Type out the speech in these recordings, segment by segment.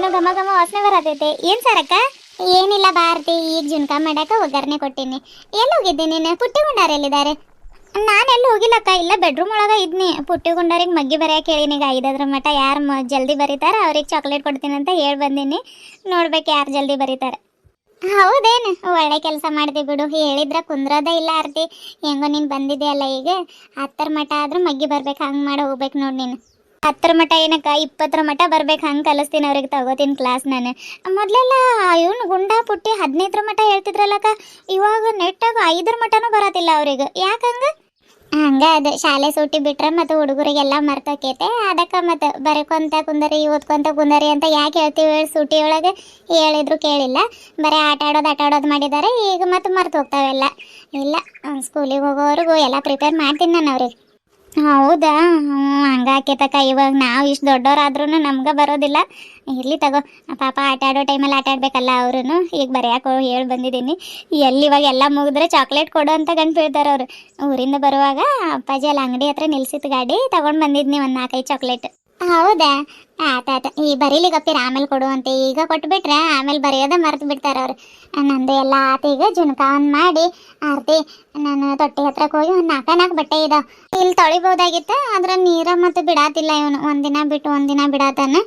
ಏನೋ ಘಮ ಘಮ ವಾಸನೆ ಬರತೈತೆ. ಏನ್ ಸಾರಕ್ಕ? ಏನಿಲ್ಲ ಭಾರತಿ, ಈಗ ಜುನ್ಕಾ ಮಾಡಾಕ ಒಗ್ಗರಣೆ ಕೊಟ್ಟಿನಿ. ಎಲ್ಲಿ ಹೋಗಿದ್ದೆ ನೀನು? ಪುಟ್ಟಿ ಗುಂಡಾರ ಎಲ್ಲಿದ್ದಾರೆ? ನಾನೆಲ್ಲಿ ಹೋಗಿಲ್ಲಕ್ಕ, ಇಲ್ಲ ಬೆಡ್ರೂಮ್ ಒಳಗ ಇದ್ನಿ. ಪುಟ್ಟಿ ಗುಂಡಾರಿಗೆ ಮಗ್ಗಿ ಬರೆಯಕ್ಕೆ ಹೇಳಿನಿ. ಈಗ 5 ಮಟ ಯಾರು ಜಲ್ದಿ ಬರೀತಾರ ಅವ್ರಿಗೆ ಚಾಕ್ಲೇಟ್ ಕೊಡ್ತೀನಿ ಅಂತ ಹೇಳಿ ಬಂದೀನಿ. ನೋಡ್ಬೇಕು ಯಾರು ಜಲ್ದಿ ಬರೀತಾರೆ. ಹೌದೇನು? ಒಳ್ಳೆ ಕೆಲಸ ಮಾಡಿದೆ ಬಿಡು. ಹೇಳಿದ್ರ ಕುಂದ್ರೋದೇ ಇಲ್ಲ ಆರ್ತಿ. ಹೆಂಗೋ ನೀನು ಬಂದಿದೆಯಲ್ಲ ಈಗ, 10 ಮಟ ಆದ್ರೂ ಮಗ್ಗಿ ಬರ್ಬೇಕು. ಹಂಗೆ ಮಾಡಿ ಹೋಗ್ಬೇಕು ನೋಡಿ ನೀನು. 10 ಮಟ ಏನಕ್ಕ, 20 ಮಟ ಬರ್ಬೇಕು. ಹಂಗೆ ಕಲಿಸ್ತೀನಿ ಅವ್ರಿಗೆ, ತಗೋತೀನಿ ಕ್ಲಾಸ್ ನಾನು. ಮೊದಲೆಲ್ಲ ಇವನು ಗುಂಡ ಪುಟ್ಟಿ 15 ಮಟ ಹೇಳ್ತಿದ್ರಲ್ಲಕ್ಕ, ಇವಾಗ ನೆಟ್ಟಾಗ 5 ಮಟನೂ ಬರತ್ತಿಲ್ಲ ಅವ್ರಿಗೆ. ಯಾಕಂಗ? ಹಂಗ ಅದು ಶಾಲೆ ಸೂಟಿ ಬಿಟ್ರೆ ಮತ್ತು ಹುಡುಗರಿಗೆಲ್ಲ ಮರ್ತೋಕೈತೆ. ಅದಕ್ಕೆ ಮತ್ತು ಬರೆಕೊಂತ ಕುಂದರಿ ಓದ್ಕೊಂತ ಕುಂದರಿ ಅಂತ ಯಾಕೆ ಹೇಳ್ತೀವಿ ಸೂಟಿ ಒಳಗೆ? ಹೇಳಿದ್ರು ಕೇಳಿಲ್ಲ. ಬರೀ ಆಟ ಆಡೋದು ಮಾಡಿದ್ದಾರೆ. ಈಗ ಮತ್ತು ಮರ್ತು ಹೋಗ್ತಾವೆಲ್ಲ. ಇಲ್ಲ, ಸ್ಕೂಲಿಗೆ ಹೋಗೋವರೆಗೂ ಎಲ್ಲ ಪ್ರಿಪೇರ್ ಮಾಡ್ತೀನಿ ನಾನು ಅವ್ರಿಗೆ. ಹೌದಾ? ಹಂಗಾಕೇತಕ್ಕ. ಇವಾಗ ನಾವು ಇಷ್ಟು ದೊಡ್ಡವರಾದ್ರೂ ನಮ್ಗೆ ಬರೋದಿಲ್ಲ. ಇರಲಿ ತಗೋ, ಪಾಪ ಆಟ ಆಡೋ ಟೈಮಲ್ಲಿ ಆಟ ಆಡ್ಬೇಕಲ್ಲ ಅವರು. ಈಗ ಬರೆಯಾಕೋ ಹೇಳಿ ಬಂದಿದ್ದೀನಿ. ಎಲ್ಲಿ ಇವಾಗ ಎಲ್ಲ ಮುಗಿದ್ರೆ ಚಾಕ್ಲೇಟ್ ಕೊಡು ಅಂತ ಗಂಟು ಬೀಳ್ತಾರೆ ಅವರು. ಊರಿಂದ ಬರುವಾಗ ಅಪ್ಪಾಜಿ ಅಲ್ಲಿ ಅಂಗಡಿ ಹತ್ರ ನಿಲ್ಸಿತ್ತು ಗಾಡಿ, ತಗೊಂಡು ಬಂದಿದ್ನಿ ಒಂದು 4-5 ಚಾಕ್ಲೇಟ್. ಹೌದಾ? ಆತ ಈ ಬರೀಲಿ ಗಪ್ಪಿರ, ಆಮೇಲೆ ಕೊಡುವಂತೆ. ಈಗ ಕೊಟ್ಬಿಟ್ರೆ ಆಮೇಲೆ ಬರೆಯೋದ ಮರ್ತು ಬಿಡ್ತಾರೆ ಅವ್ರು. ನಂದು ಎಲ್ಲ ಆತ. ಈಗ ಜುನ್ಕಾ ಒಂದು ಮಾಡಿ ಆರ್ತಿ, ನಾನು ತೊಟ್ಟಿ ಹತ್ರಕ್ಕೆ ಹೋಗಿ ಒಂದು 4 ಬಟ್ಟೆ ಇದಾವೆ, ಇಲ್ಲಿ ತೊಳಿಬೋದಾಗಿತ್ತು. ಆದ್ರೆ ನೀರ ಮತ್ತು ಬಿಡಾತಿಲ್ಲ ಇವನು. ಒಂದಿನ ಬಿಟ್ಟು ಒಂದಿನ ಬಿಡಾತಾನ.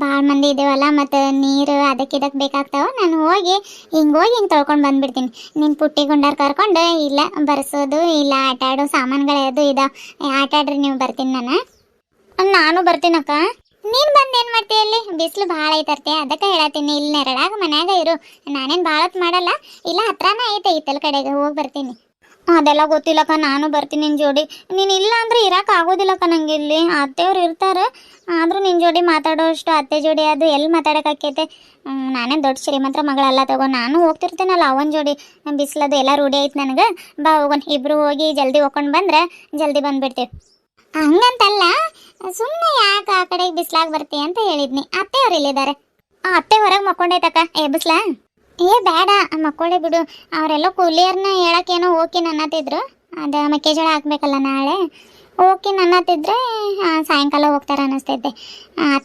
ಭಾಳ ಮಂದಿ ಇದ್ದೇವಲ್ಲ, ಮತ್ತು ನೀರು ಅದಕ್ಕೆ ಬೇಕಾಗ್ತಾವ. ನಾನು ಹೋಗಿ ಹಿಂಗೆ ತೊಳ್ಕೊಂಡು ಬಂದ್ಬಿಡ್ತೀನಿ. ನೀನು ಪುಟ್ಟಿ ಗುಂಡಾರ್ ಕರ್ಕೊಂಡು ಇಲ್ಲ ಬರ್ಸೋದು ಇಲ್ಲ ಆಟ ಆಡೋ ಸಾಮಾನುಗಳದು ಇದಾವೆ. ಆಟ ಆಡ್ರಿ ನೀವು, ಬರ್ತೀನಿ ನಾನು ಬರ್ತೀನಕ್ಕ. ನೀನು ಬಂದು ಏನು ಮಾಡ್ತೀಯ? ಅಲ್ಲಿ ಬಿಸಿಲು ಭಾಳ ಐತರ್ತೆ, ಅದಕ್ಕೆ ಹೇಳತ್ತೀನಿ. ಇಲ್ಲಿ ನೆರಳಾಗ ಮನ್ಯಾಗ ಇರು. ನಾನೇನು ಭಾಳ ಹೊತ್ತು ಮಾಡಲ್ಲ. ಇಲ್ಲ ಹತ್ರನೇ ಐತೆ, ಇತ್ತಲ ಕಡೆಗೆ ಹೋಗಿ ಬರ್ತೀನಿ. ಅದೆಲ್ಲ ಗೊತ್ತಿಲ್ಲಕ್ಕ, ನಾನು ಬರ್ತೀನಿ ನಿನ್ನ ಜೋಡಿ. ನೀನು ಇಲ್ಲ ಅಂದ್ರೆ ಇರೋಕೆ ಆಗೋದಿಲ್ಲಕ್ಕ ನಂಗೆ. ಇಲ್ಲಿ ಅತ್ತೆಯವ್ರು ಇರ್ತಾರೆ, ಆದರೂ ನಿನ್ನ ಜೋಡಿ ಮಾತಾಡೋಷ್ಟು ಅತ್ತೆ ಜೋಡಿ ಅದು ಎಲ್ಲಿ ಮಾತಾಡೋಕ್ಕಾಕೈತೆ? ನಾನೇನು ದೊಡ್ಡ ಶ್ರೀಮಂತರ ಮಗಳಲ್ಲ ತಗೋ. ನಾನು ಹೋಗ್ತಿರ್ತೇನಲ್ಲ ಅವನ ಜೋಡಿ. ಬಿಸಿಲದು ಎಲ್ಲ ರೂಢಿ ಐತೆ ನನಗೆ. ಬಾ ಹೋಗೋಣ, ಇಬ್ಬರು ಹೋಗಿ ಜಲ್ದಿ ಹೋಗ್ಕೊಂಡು ಬಂದ್ರೆ ಜಲ್ದಿ ಬಂದುಬಿಡ್ತೀವಿ. ಹಂಗಂತಲ್ಲ, ಸುಮ್ಮನೆ ಯಾಕೆ ಆ ಕಡೆಗೆ ಬಿಸ್ಲಾಗ ಬರ್ತೀಯ ಅಂತ ಹೇಳಿದ್ನಿ. ಅತ್ತೆಯವ್ರು ಇಲ್ಲಿದ್ದಾರೆ. ಅತ್ತೆ ಹೊರಗೆ ಮಕ್ಕೊಂಡೈತಕ್ಕ. ಎಬ್ಬಿಸ್ಲಾ? ಏ ಬೇಡ, ಮಕ್ಕಳೇ ಬಿಡು. ಅವರೆಲ್ಲ ಕೂಲಿಯರ್ನ ಹೇಳಕ್ಕೇನೋ ಓಕೆ ಅನ್ನತ್ತಿದ್ರು. ಅದು ಮೆಕ್ಕೆಜೋಳ ಹಾಕ್ಬೇಕಲ್ಲ ನಾಳೆ. ಓಕೆ ಅನ್ನತ್ತಿದ್ರೆ ಸಾಯಂಕಾಲ ಹೋಗ್ತಾರೆ ಅನ್ನಿಸ್ತೈತೆ.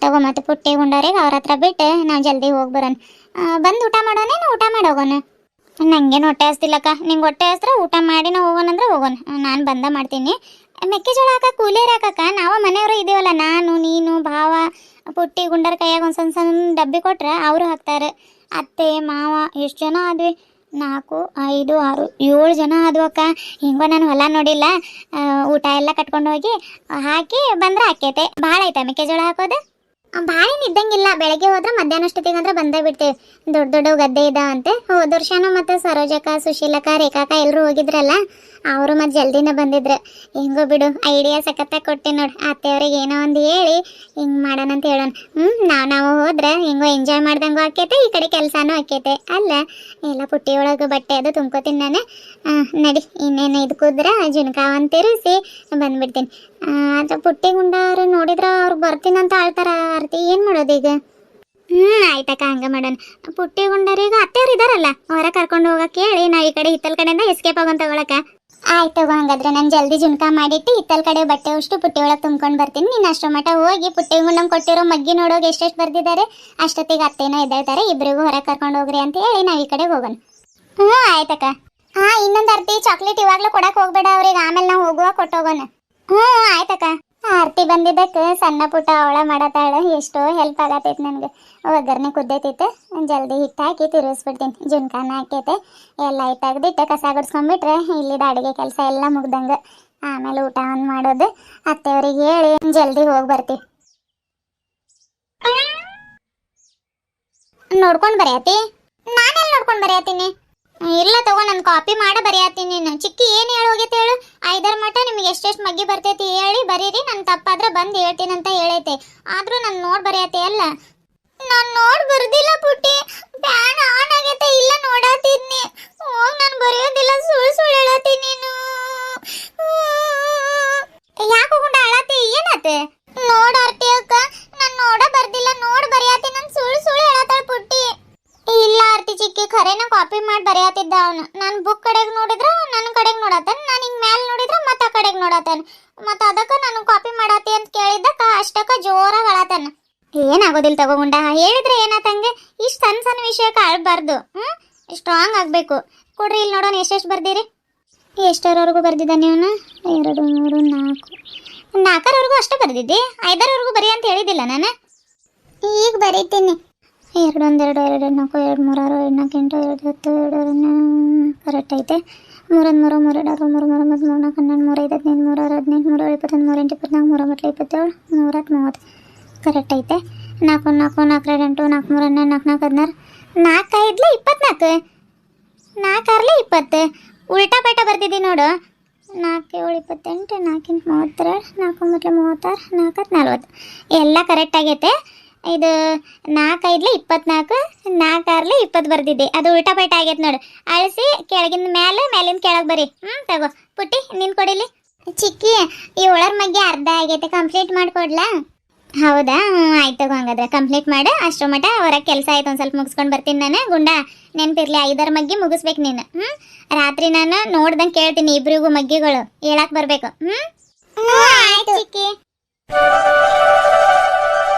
ತಗೋ, ಮತ್ತು ಪುಟ್ಟಿ ಗುಂಡೋರಿಗೆ ಅವ್ರ ಹತ್ರ ಬಿಟ್ಟು ನಾವು ಜಲ್ದಿ ಹೋಗಿ ಬರೋಣ. ಬಂದು ಊಟ ಮಾಡೋಣ, ಊಟ ಮಾಡಿ ಹೋಗೋಣ. ನಂಗೇನು ಹೊಟ್ಟೆ ಹಸ್ತಿಲ್ಲಕ್ಕ. ನಿಂಗೆ ಹೊಟ್ಟೆ ಹಸ್ದ್ರೆ ಊಟ ಮಾಡಿನ ಹೋಗೋಣ ಅಂದ್ರೆ ಹೋಗೋಣ. ನಾನು ಬಂದ ಮಾಡ್ತೀನಿ. ಮೆಕ್ಕೆಜೋಳ ಹಾಕಕ್ಕೆ ಕೂಲಿಯರ್ ಹಾಕಕ್ಕ ನಾವು ಮನೆಯವರು ಇದ್ದೀವಲ್ಲ, ನಾನು ನೀನು ಭಾವ ಪುಟ್ಟಿ ಗುಂಡರ ಕೈಯಾಗ ಒಂದು ಸಣ್ಣ ಡಬ್ಬಿ ಕೊಟ್ರೆ ಅವರು ಹಾಕ್ತಾರೆ. ಅತ್ತೆ ಮಾವ ಎಷ್ಟು ಜನ ಆದ್ವಿ? 4, 5, 6, 7 ಜನ ಆದ್ವಕ್ಕ. ಹಿಂಗೋ ನಾನು ಹೊಲ ನೋಡಿಲ್ಲ. ಊಟ ಎಲ್ಲ ಕಟ್ಕೊಂಡು ಹೋಗಿ ಹಾಕಿ ಬಂದ್ರೆ ಆಕೈತೆ. ಭಾಳ ಐತೆ ಮೆಕ್ಕೆಜೋಳ ಹಾಕೋದು. ಭಾಳ ಇದ್ದಂಗಿಲ್ಲ. ಬೆಳಗ್ಗೆ ಹೋದ್ರೆ ಮಧ್ಯಾಹ್ನ ಅಷ್ಟೊತ್ತಿಗೆ ಅಂದ್ರೆ ಬಂದೇ ಬಿಡ್ತೇವೆ. ದೊಡ್ಡ ಗದ್ದೆ ಇದಾವಂತೆ. ಹೋದ ವರ್ಷನೂ ಮತ್ತು ಸರೋಜಕ್ಕ, ಸುಶೀಲಕ್ಕ, ರೇಖಾಕ ಎಲ್ಲರೂ ಹೋಗಿದ್ರಲ್ಲ, ಅವರು ಮತ್ತು ಜಲ್ದಿನ ಬಂದಿದ್ರು. ಹೆಂಗೋ ಬಿಡು, ಐಡಿಯಾ ಸಖತ್ತಾಗಿ ಕೊಟ್ಟೆ ನೋಡಿ. ಅತ್ತೆಯವ್ರಿಗೆ ಏನೋ ಒಂದು ಹೇಳಿ ಹಿಂಗೆ ಮಾಡೋಣ ಅಂತ ಹೇಳೋಣ. ನಾವು ಹೋದ್ರೆ ಹಿಂಗೋ ಎಂಜಾಯ್ ಮಾಡ್ದಂಗೂ ಆಕೈತೆ, ಈ ಕಡೆ ಕೆಲಸನೂ ಆಕೈತೆ ಅಲ್ಲ. ಎಲ್ಲ ಪುಟ್ಟಿ ಒಳಗೆ ಬಟ್ಟೆ ಅದು ತುಂಬ್ಕೋತೀನಿ ನಾನು. ನಡಿ, ಇನ್ನೇನು ಇದು ಕುದ್ರೆ ಜುನ್ಕಾ ಒಂದು ತಿರುಗಿಸಿ ಬಂದ್ಬಿಡ್ತೀನಿ. ಅದು ಪುಟ್ಟಿ ಗುಂಡಾರು ನೋಡಿದ್ರೆ ಅವ್ರು ಬರ್ತೀನಂತ ಆಳ್ತಾರ. ಆರ್ತಿ ಏನು ಮಾಡೋದು ಈಗ? ಆಯ್ತಕ್ಕ, ಹಂಗೆ ಮಾಡೋಣ. ಪುಟ್ಟಿ ಗುಂಡಾರಿಗೆ ಅತ್ತೆಯವ್ರು ಇದಾರಲ್ಲ, ಹೊರ ಕರ್ಕೊಂಡು ಹೋಗಕ್ಕೆ ಹೇಳಿ ನಾವು ಈ ಕಡೆ ಹಿತ್ತಲ್ ಕಡೆಯಿಂದ ಎಸ್ಕೇಪ್ ಆಗೋನ್ ತಗೊಳಕ. ಆಯ್ತು ಹಂಗಾದ್ರೆ ನಾನು ಜಲ್ದಿ ಜುನ್ಕಾ ಮಾಡಿಟ್ಟು ಹಿತ್ತಲ್ ಕಡೆ ಬಟ್ಟೆ ಅಷ್ಟು ಪುಟ್ಟಿ ಒಳಗೆ ತುಂಬ್ಕೊಂಡು ಬರ್ತೀನಿ. ನೀನು ಅಷ್ಟೋ ಮಟ್ಟ ಹೋಗಿ ಪುಟ್ಟಿ ಗುಂಡಂಗೆ ಕೊಟ್ಟಿರೋ ಮಗ್ಗಿ ನೋಡೋಗಿ ಎಷ್ಟೆಷ್ಟು ಬರ್ದಿದ್ದಾರೆ ಅಷ್ಟೊತ್ತಿಗೆ ಅತ್ತೇನೋ ಎದ್ದೇಳ್ತಾರೆ. ಇಬ್ಬರಿಗೂ ಹೊರಗೆ ಕರ್ಕೊಂಡು ಹೋಗ್ರಿ ಅಂತ ಹೇಳಿ ನಾವು ಈ ಕಡೆ ಹೋಗೋಣ. ಆಯ್ತಕ್ಕ. ಇನ್ನೊಂದು ಅರ್ತಿ ಚಾಕ್ಲೇಟ್ ಇವಾಗಲೂ ಕೊಡಕ್ಕೆ ಹೋಗ್ಬೇಡ ಅವ್ರಿಗೆ, ಆಮೇಲೆ ನಾವು ಹೋಗುವ ಕೊಟ್ಟೋಗೋಣ. ಆಯ್ತಕ್ಕ. ಆರ್ತಿ ಬಂದಿದ್ದಕ್ಕೆ ಸಣ್ಣ ಪುಟ್ಟ ಅವಳ ಮಾಡತ್ತಾಳೆ. ಎಷ್ಟೋ ಹೆಲ್ಪ್ ಆಗತೈತೆ ನನಗೆ. ಒಗ್ಗರಣೆ ಕುದ್ದೈತೈತೆ, ಜಲ್ದಿ ಹಿಟ್ಟು ಹಾಕಿ ತಿರುಗಿಸ್ಬಿಡ್ತೀನಿ. ಜುನ್ಕಾನ ಹಾಕೈತೆ, ಎಲ್ಲ ಹಿಟ್ಟಾಗ್ದಿಟ್ಟು ಕಸ ಗುಡ್ಸ್ಕೊಂಡ್ಬಿಟ್ರೆ ಇಲ್ಲಿದ ಅಡುಗೆ ಕೆಲಸ ಎಲ್ಲ ಮುಗ್ದಂಗೆ. ಆಮೇಲೆ ಊಟ ಒಂದು ಮಾಡೋದು. ಅತ್ತೆಯವ್ರಿಗೆ ಹೇಳಿ ಜಲ್ದಿ ಹೋಗಿ ಬರ್ತೀವಿ. ನೋಡ್ಕೊಂಡು ಬರೆಯತಿ? ನಾನೆಲ್ಲಿ ನೋಡ್ಕೊಂಡು ಬರೆಯತ್ತೀನಿ? ಇಲ್ಲ ತಗೋ, ನಾನು ಕಾಪಿ ಮಾಡಿ ಬರೆಯತ್ತೀನಿ. ನಾನು ಚಿಕ್ಕಿ ಏನು ಹೇಳಿ ಹೋಗೈತೆ ಹೇಳು? 5 ಮಟ್ಟ ನಿಮ್ಗೆ ಎಷ್ಟೆಷ್ಟು ಮಗ್ಗಿ ಬರ್ತೈತಿ ಹೇಳಿ ಬರೀರಿ, ನನ್ನ ತಪ್ಪಾದ್ರೆ ಬಂದು ಹೇಳ್ತೀನಿ ಅಂತ ಹೇಳೈತೆ. ಆದರೂ ನಾನು ನೋಡಿ ಬರೆಯತ್ತೆ ಅಲ್ಲ. ನಾನು ನೋಡಿ ಬರ್ದಿಲ್ಲ ಪುಟ್ಟಿ. ಫ್ಯಾನ್ ಆನ್ ಆಗೈತೆ, ಇಲ್ಲ ನೋಡಾತಿದ್ನಿ. ಹೋಗಿ ನಾನು ಬರೆಯೋದಿಲ್ಲ, ಸುಳ್ಳು ಹೇಳತ್ತೀನಿ ನೀನು. ಯಾಕೆ ಹೋಗೊಂಡ ಅಳತಿ? ಏನಾತೆ? ನೋಡಾರ್ತಿ ಅಕ್ಕ, ನಾನು ನೋಡ ಬರ್ದಿಲ್ಲ, ನೋಡಿ ಬರೆಯತ್ತೀನಿ. ನಾನು ಸುಳ್ಳು ಹೇಳತ್ತಾಳ ಪುಟ್ಟಿ. ಇಲ್ಲ ಆರ್ತಿ ಚಿಕ್ಕಿ, ಖರೇನ ಕಾಪಿ ಮಾಡಿ ಬರೆಯತ್ತಿದ್ದ ಅವನು. ನಾನು ಬುಕ್ ಕಡೆಗೆ ನೋಡಿದ್ರೆ ನನ್ನ ಕಡೆಗೆ ನೋಡತ್ತಾನ, ನಾನು ಹಿಂಗೆ ಮ್ಯಾಲೆ ನೋಡಿದ್ರೆ ಮತ್ತೆ ಆ ಕಡೆಗೆ ನೋಡತ್ತಾನ. ಮತ್ತು ಅದಕ್ಕೆ ನಾನು ಕಾಪಿ ಮಾಡತ್ತಿ ಅಂತ ಕೇಳಿದ್ದಕ್ಕ ಅಷ್ಟಕ್ಕೆ ಜೋರಾಗಿ ಅಳತಾನ. ಏನಾಗೋದಿಲ್ಲ ತಗೋಗುಂಡ, ಹೇಳಿದ್ರೆ ಏನಾತಂಗೆ, ಇಷ್ಟು ಸಣ್ಣ ಸಣ್ಣ ವಿಷಯಕ್ಕೆ ಆಳ್ಬಾರ್ದು. ಸ್ಟ್ರಾಂಗ್ ಆಗಬೇಕು. ಕೊಡ್ರಿ ಇಲ್ಲಿ ನೋಡೋಣ ಎಷ್ಟೆಷ್ಟು ಬರ್ದಿರಿ. ಎಷ್ಟರವರೆಗೂ ಬರ್ದಿದ್ದ ನೀವು? 2 3 4 4ರವರೆಗೂ ಅಷ್ಟೇ ಬರ್ದಿದ್ದಿ. 5ರವರೆಗೂ ಬರೀ ಅಂತ ಹೇಳಿದ್ದಿಲ್ಲ ನಾನು. ಈಗ ಬರೀತೀನಿ. 2 1 2 2 4 2 3 6 2 4 8 2 10 2 ಕರೆಕ್ಟ್ ಐತೆ. 3 3 3 2 6 3 3 3 4 12 3 5 15 3 6 15 3 21 3 8 24 3 27 30 ಕರೆಕ್ಟ್ ಐತೆ. 4 4 4 8 4 3 4 4 16 4 5 24 4 6 20 ಉಲ್ಟಾ ಪಲ್ಟಾ ಬರ್ತಿದ್ದಿ ನೋಡು. 4 7 28 4 32 4 9 36 4 40 ಎಲ್ಲ ಕರೆಕ್ಟ್ ಆಗೈತೆ. ಇದು 4 5 24 4 6 20 ಬರ್ದಿದ್ದೆ. ಅದು ಉಲ್ಟಾ ಪಲ್ಟಾ ಆಗೈತೆ ನೋಡು. ಅಳಿಸಿ ಕೆಳಗಿನ ಮೇಲಿಂದ ಕೆಳಗೆ ಬರಿ. ತಗೋ ಪುಟ್ಟಿ ನಿನ್ ಕೊಡಿಲಿ. ಚಿಕ್ಕಿ ಈ ಒಳರ ಮಗ್ಗೆ ಅರ್ಧ ಆಗೈತೆ, ಕಂಪ್ಲೀಟ್ ಮಾಡಿಕೊಡ್ಲಾ? ಹೌದಾ, ಆಯ್ತು ತಗೋ. ಹಂಗಾದ್ರೆ ಕಂಪ್ಲೀಟ್ ಮಾಡು. ಅಷ್ಟರ ಮಟ ಹೊರಗೆ ಕೆಲಸ ಆಯ್ತು, ಒಂದು ಸ್ವಲ್ಪ ಮುಗಿಸ್ಕೊಂಡು ಬರ್ತೀನಿ ನಾನು. ಗುಂಡ ನೆನಪಿರ್ಲಿ, 5 ಮಗ್ಗಿ ಮುಗಿಸ್ಬೇಕು ನೀನು. ರಾತ್ರಿ ನಾನು ನೋಡ್ದಂಗೆ ಕೇಳ್ತೀನಿ ಇಬ್ರಿಗೂ ಮಗ್ಗಿಗಳು ಹೇಳಕ್ ಬರ್ಬೇಕು. ಆಯ್ತು ಚಿಕ್ಕಿ.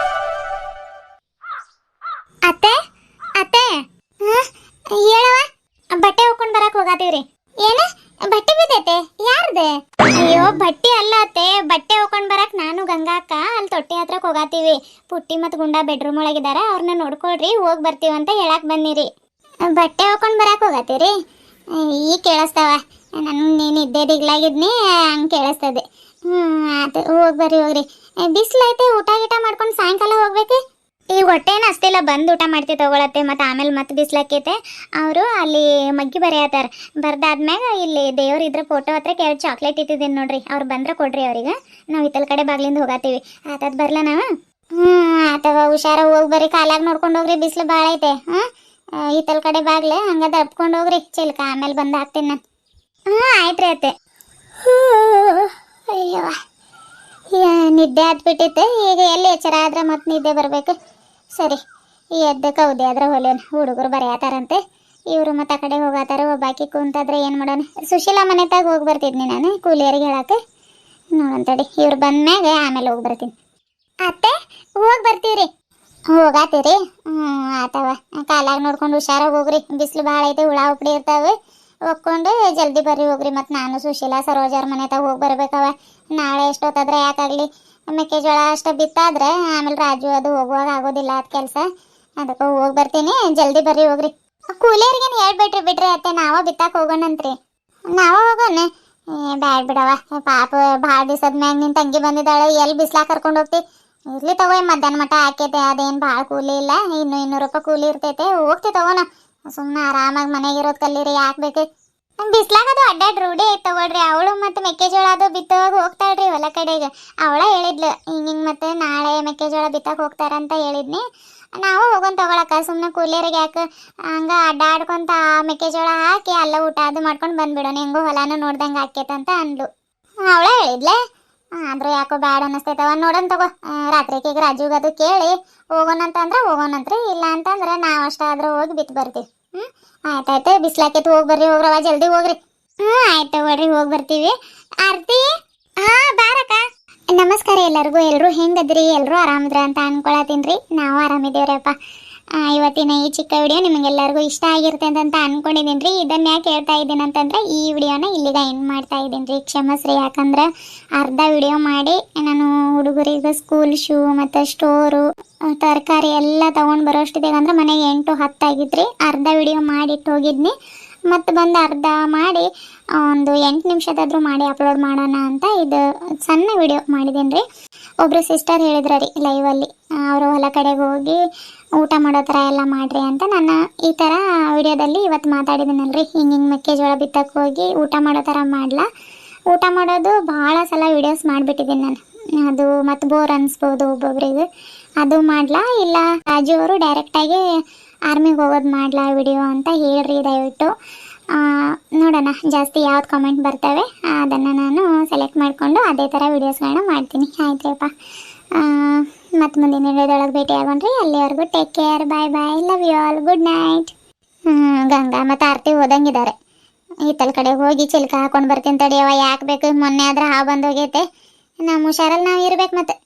ಅತ್ತೆ ಅತ್ತೆ ಹೇಳವ, ಬಟ್ಟೆ ಹೋಗ್ಕೊಂಡು ಬರಕ್ ಹೋಗತ್ತೀವ್ರಿ. ಏನ ಬಟ್ಟೆ ಬಿದ್ದೈತೆ? ಯಾರ್ದೆ? ಅಯ್ಯೋ ಬಟ್ಟೆ ಅಲ್ಲ ಅತ್ತೆ, ಬಟ್ಟೆ ಹೋಗ್ಕೊಂಡು ಬರಕ್ ನಾನು ಗಂಗಾ ಅಕ್ಕ ಅಲ್ಲಿ ತೊಟ್ಟಿ ಹತ್ರಕ್ಕೆ ಹೋಗತ್ತೀವಿ. ಪುಟ್ಟಿ ಮತ್ತು ಗುಂಡ ಬೆಡ್ರೂಮ್ ಒಳಗಿದಾರ, ಅವ್ರನ್ನ ನೋಡ್ಕೊಳ್ರಿ, ಹೋಗಿ ಬರ್ತೀವಂತ ಹೇಳಕ್ ಬಂದಿರಿ. ಬಟ್ಟೆ ಹೋಗ್ಕೊಂಡು ಬರಕ್ ಹೋಗತ್ತೀರಿ? ಈಗ ಕೇಳಿಸ್ತಾವ. ನಾನು ನೀನು ಇದ್ದೇ ದಿಗ್ಲಾಗಿದ್ನಿ, ಹಂಗೆ ಕೇಳಿಸ್ತದೆ. ಆಯ್ತು ಹೋಗಿ ಬರ್ರಿ ಹೋಗ್ರಿ. ಬಿಸಿಲೈತೆ, ಊಟ ಗೀಟ ಮಾಡ್ಕೊಂಡು ಸಾಯಂಕಾಲ ಹೋಗ್ಬೇಕು. ಈಗ ಹೊಟ್ಟೆನ ಅಷ್ಟಿಲ್ಲ, ಬಂದು ಊಟ ಮಾಡ್ತೀವಿ ತಗೊಳತ್ತೆ. ಮತ್ತು ಆಮೇಲೆ ಮತ್ತೆ ಬಿಸಿಲಾಕೈತೆ. ಅವರು ಅಲ್ಲಿ ಮಗ್ಗಿ ಬರೆಯತ್ತಾರ. ಬರ್ದಾದ್ಮ್ಯಾಗ ಇಲ್ಲಿ ದೇವ್ರ ಇದ್ರ ಫೋಟೋ ಹತ್ರ ಕೆಲವು ಚಾಕ್ಲೇಟ್ ಇಟ್ಟಿದ್ದೀನಿ ನೋಡ್ರಿ, ಅವ್ರು ಬಂದ್ರೆ ಕೊಡ್ರಿ ಅವ್ರಿಗೆ. ನಾವು ಇತ್ತಲ ಕಡೆ ಬಾಗ್ಲಿಂದ ಹೋಗತ್ತೀವಿ. ಆತದ ಬರ್ಲ ನಾವು? ಆತವ, ಹುಷಾರ ಹೋಗಿ ಬರ್ರಿ. ಕಾಲಾಗ ನೋಡ್ಕೊಂಡು ಹೋಗ್ರಿ, ಬಿಸಿಲು ಭಾಳ ಐತೆ. ಈತಲ್ ಕಡೆ ಬಾಗ್ಲೆ ಹಂಗ ದಬ್ಕೊಂಡು ಹೋಗ್ರಿ ಚಿಲ್ಕ, ಆಮೇಲೆ ಬಂದು ಹಾಕ್ತೀನಿ ನಾನು. ಆಯ್ತು ರೀ ಅತ್ತೆ. ಅಯ್ಯೋ ನಿದ್ದೆ ಹತ್ಬಿಟ್ಟಿತ್ತೆ. ಈಗ ಎಲ್ಲಿ ಎಚ್ಚರ ಆದ್ರೆ ಮತ್ತೆ ನಿದ್ದೆ ಬರಬೇಕು. ಸರಿ, ಎದ್ದ ಕೌದೆ ಆದ್ರೆ ಹೊಲೇನು. ಹುಡುಗರು ಬರೆಯತ್ತಾರಂತೆ, ಇವರು ಮತ್ತೆ ಆ ಕಡೆ ಹೋಗತ್ತಾರ. ಒಬ್ಬಾಕಿ ಕುಂತಾದ್ರೆ ಏನು ಮಾಡೋಣ. ಸುಶೀಲಾ ಮನೆ ತಾಗ ಹೋಗಿ ಬರ್ತಿದ್ನಿ ನಾನು ಕೂಲಿಯರಿಗೆ ಹೇಳಕ್ಕೆ. ನೋಡಂತಡಿ, ಇವ್ರು ಬಂದ್ಮ್ಯಾಗ ಆಮೇಲೆ ಹೋಗಿ ಬರ್ತೀನಿ. ಅತ್ತೆ ಹೋಗಿ ಬರ್ತೀವ್ರಿ. ಹೋಗಾತೀರಿ? ಆತವ. ಕಾಲಾಗ ನೋಡ್ಕೊಂಡು ಹುಷಾರಾಗಿ ಹೋಗ್ರಿ, ಬಿಸಿಲು ಭಾಳ ಐತೆ, ಹುಳ ಉಪ್ಪಡಿ ಇರ್ತಾವೆ. ಹೋಗ್ಕೊಂಡು ಜಲ್ದಿ ಬರ್ರಿ ಹೋಗ್ರಿ. ಮತ್ತು ನಾನು ಸುಶೀಲಾ ಸರೋಜಾರ ಮನೆ ತಾಗ ಹೋಗಿ ಬರ್ಬೇಕವ. ನಾಳೆ ಎಷ್ಟೊತ್ತಾದ್ರೆ ಯಾಕಾಗಲಿ, ಮೆಕ್ಕೆಜೋಳ ಅಷ್ಟು ಬಿತ್ತಾದ್ರೆ ಆಮೇಲೆ ರಾಜು ಅದು ಹೋಗುವಾಗ ಆಗೋದಿಲ್ಲ ಅದು ಕೆಲಸ. ಅದಕ್ಕೆ ಹೋಗಿ ಬರ್ತೀನಿ, ಜಲ್ದಿ ಬರ್ರಿ ಹೋಗ್ರಿ. ಕೂಲಿಯರಿಗೇನು ಹೇಳ್ಬಿಟ್ರಿ ಬಿಡ್ರಿ ಅತ್ತೆ, ನಾವ ಬಿತ್ತಾಕ ಹೋಗೋಣಂತ್ರಿ. ನಾವ ಹೋಗೋಣ? ಬ್ಯಾಡ್ ಬಿಡವ, ಪಾಪ ಭಾಳ ದಿವಸದ ಮ್ಯಾಗ ನಿನ್ನ ತಂಗಿ ಬಂದಿದ್ದಾಳೆ, ಎಲ್ಲಿ ಬಿಸ್ಲಾಗ ಕರ್ಕೊಂಡು ಹೋಗ್ತಿ? ಇರ್ಲಿ ತಗೋ, ಮಧ್ಯಾಹ್ನ ಮಟ ಹಾಕೈತೆ, ಅದೇನು ಭಾಳ ಕೂಲಿ ಇಲ್ಲ, 200 ರೂಪಾಯಿ ಕೂಲಿ ಇರ್ತೈತೆ. ಹೋಗ್ತಿ ತಗೋಣ, ಸುಮ್ಮನೆ ಆರಾಮಾಗಿ ಮನೆಗಿರೋದು ಕಲ್ಲೀರಿ, ಯಾಕೆ ಬೇಕು? ಬಿಸ್ಲಾಗದು ಅಡ್ಡಾಡ್ ರೂಢಿ ಐತೆ ತಗೊಳ್ರಿ. ಅವಳು ಮತ್ತು ಮೆಕ್ಕೆಜೋಳ ಅದು ಬಿತ್ತೋವಾಗ ಹೋಗ್ತಾಳ್ರಿ ಹೊಲ ಕಡೆಗೆ. ಅವಳ ಹೇಳಿದ್ಲು ಹಿಂಗೆ ಮತ್ತೆ ನಾಳೆ ಮೆಕ್ಕೆಜೋಳ ಬಿತ್ತಕ್ಕೆ ಹೋಗ್ತಾರಂತ ಹೇಳಿದ್ನಿ. ನಾವು ಹೋಗೋಣ ತಗೊಳಕ್ಕ, ಸುಮ್ಮನೆ ಕೂಲಿಯರಿಗೆ ಯಾಕೆ ಹಂಗೆ ಅಡ್ಡಾಡ್ಕೊಂತ ಮೆಕ್ಕೆಜೋಳ ಹಾಕಿ ಅಲ್ಲ ಊಟ ಅದು ಮಾಡ್ಕೊಂಡು ಬಂದ್ಬಿಡೋಣ, ಹೆಂಗೋ ಹೊಲನ ನೋಡ್ದಂಗೆ ಆಕೇತಂತ ಅಂದ್ಲು. ಅವಳ ಹೇಳಿದ್ಲೆ. ಆದರೂ ಯಾಕೋ ಬ್ಯಾಡ ಅನ್ನಿಸ್ತೈತವ. ನೋಡೋಣ ತಗೋ, ರಾತ್ರಿಗೆ ರಾಜುಗೆ ಅದು ಕೇಳಿ ಹೋಗೋಣಂತಂದ್ರೆ ಹೋಗೋಣಂತ್ರಿ, ಇಲ್ಲ ಅಂತಂದ್ರೆ ನಾವು ಅಷ್ಟಾದ್ರೂ ಹೋಗಿ ಬಿತ್ತು ಬರ್ತೀವಿ. ಆಯ್ತಾಯ್ತು, ಬಿಸ್ಲಾಕೈತಿ, ಹೋಗಿ ಬರ್ರಿ. ಹೋಗ್ರವ ಜಲ್ದಿ ಹೋಗ್ರಿ. ಆಯ್ತು ತಗೊಳ್ರಿ, ಹೋಗಿ ಬರ್ತೀವಿ. ಆರ್ತಿ ಬಾರಕ್ಕ. ನಮಸ್ಕಾರ ಎಲ್ಲರಿಗೂ. ಎಲ್ಲರೂ ಹೆಂಗದ್ರಿ? ಎಲ್ಲರೂ ಆರಾಮದ್ರ ಅಂತ ಅನ್ಕೊಳತೀನಿ ರೀ. ನಾವು ಆರಾಮಿದ್ದೇವ್ರಪ್ಪ. ಇವತ್ತಿನ ಈ ಚಿಕ್ಕ ವಿಡಿಯೋ ನಿಮಗೆಲ್ಲರಿಗೂ ಇಷ್ಟ ಆಗಿರುತ್ತೆ ಅಂತ ಅನ್ಕೊಂಡಿದ್ದೀನಿ ರೀ. ಇದನ್ನ ಯಾಕೆ ಹೇಳ್ತಾ ಇದ್ದೀನಿ ಅಂತಂದ್ರೆ, ಈ ವಿಡಿಯೋನ ಇಲ್ಲಿಗೆ ಎಂಡ್ ಮಾಡ್ತಾ ಇದ್ದೀನಿ ರೀ. ಕ್ಷಮಸ್ರಿ, ಯಾಕಂದ್ರೆ ಅರ್ಧ ವಿಡಿಯೋ ಮಾಡಿ ನಾನು ಹುಡುಗರಿಗೆ ಸ್ಕೂಲ್ ಶೂ ಮತ್ತು ಸ್ಟೋರು ತರಕಾರಿ ಎಲ್ಲ ತೊಗೊಂಡು ಬರೋಷ್ಟಿದೆ. ಅಂದ್ರೆ ಮನೆಗೆ 8 10 ಆಗಿತ್ತು ರೀ. ಅರ್ಧ ವಿಡಿಯೋ ಮಾಡಿಟ್ಟು ಹೋಗಿದ್ನಿ, ಮತ್ತು ಬಂದು ಅರ್ಧ ಮಾಡಿ ಒಂದು 8 ನಿಮಿಷದಾದ್ರೂ ಮಾಡಿ ಅಪ್ಲೋಡ್ ಮಾಡೋಣ ಅಂತ ಇದು ಸಣ್ಣ ವಿಡಿಯೋ ಮಾಡಿದ್ದೀನಿ ರೀ. ಒಬ್ಬರು ಸಿಸ್ಟರ್ ಹೇಳಿದ್ರ ರೀ ಲೈವಲ್ಲಿ, ಅವರು ಹೊಲ ಕಡೆಗೆ ಹೋಗಿ ಊಟ ಮಾಡೋ ಥರ ಎಲ್ಲ ಮಾಡಿರಿ ಅಂತ. ನಾನು ಈ ಥರ ವಿಡಿಯೋದಲ್ಲಿ ಇವತ್ತು ಮಾತಾಡಿದ್ದೀನಲ್ರಿ, ಹಿಂಗೆ ಮೆಕ್ಕೆಜೋಳ ಬಿತ್ತಕ್ಕೆ ಹೋಗಿ ಊಟ ಮಾಡೋ ಥರ ಮಾಡಲ. ಊಟ ಮಾಡೋದು ಭಾಳ ಸಲ ವಿಡಿಯೋಸ್ ಮಾಡಿಬಿಟ್ಟಿದ್ದೀನಿ ನಾನು. ಅದು ಮತ್ತು ಬೋರ್ ಅನಿಸ್ಬೋದು ಒಬ್ಬೊಬ್ರಿಗೆ. ಅದು ಮಾಡಲಾ, ಇಲ್ಲ ರಾಜು ಅವರು ಡೈರೆಕ್ಟಾಗಿ ಆರ್ಮಿಗೆ ಹೋಗೋದು ಮಾಡಲಾ ವಿಡಿಯೋ ಅಂತ ಹೇಳ್ರಿ ದಯವಿಟ್ಟು. ನೋಡೋಣ ಜಾಸ್ತಿ ಯಾವ್ದು ಕಮೆಂಟ್ ಬರ್ತವೆ ಅದನ್ನು ನಾನು ಸೆಲೆಕ್ಟ್ ಮಾಡಿಕೊಂಡು ಅದೇ ಥರ ವೀಡಿಯೋಸ್ಗಳನ್ನ ಮಾಡ್ತೀನಿ. ಆಯ್ತಪ್ಪ, ಮತ್ತು ಮುಂದಿನ ವಿಡಿಯೋದೊಳಗೆ ಭೇಟಿ ಆಗೋಣ್ರಿ. ಅಲ್ಲಿವರೆಗೂ take care, bye bye, love you all, good night. Ganga ಮತ್ತು ಆರ್ತಿ ಓದಂಗಿದ್ದಾರೆ. ಈತಲ್ ಕಡೆ ಹೋಗಿ ಚಿಲ್ಕ ಹಾಕೊಂಡು ಬರ್ತೀನಿ ತಡಿಯವ. ಯಾಕೆ ಬೇಕು? ಮೊನ್ನೆ ಆದ್ರೆ ಹಾವು ಬಂದೋಗೈತೆ. ನಮ್ಮ ಹುಷಾರಲ್ಲಿ ನಾವು ಇರ್ಬೇಕು ಮತ್ತೆ.